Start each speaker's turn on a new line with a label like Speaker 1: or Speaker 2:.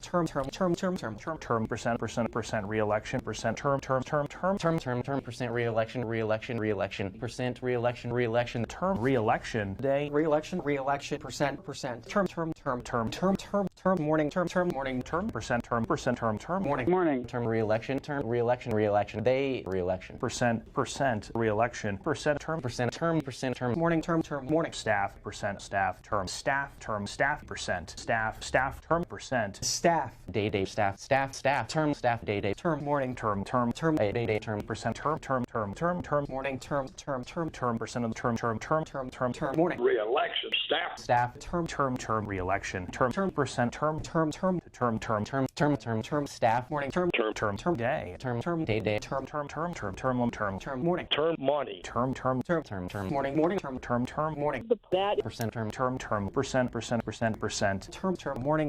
Speaker 1: percent reelection percent term percent reelection percent reelection term reelection day
Speaker 2: reelection percent term morning term
Speaker 1: percent
Speaker 2: morning
Speaker 1: term reelection day reelection percent reelection percent term
Speaker 2: morning
Speaker 1: staff term percent staff term percent
Speaker 2: staff
Speaker 1: day staff term staff day
Speaker 2: term morning
Speaker 1: term day term percent term
Speaker 2: morning term
Speaker 1: percent of the term
Speaker 2: morning
Speaker 3: reelection
Speaker 1: staff term reelection term percent term staff
Speaker 2: morning
Speaker 1: term day term day term
Speaker 2: morning
Speaker 3: term money
Speaker 2: morning
Speaker 1: term
Speaker 2: morning
Speaker 1: percent term morning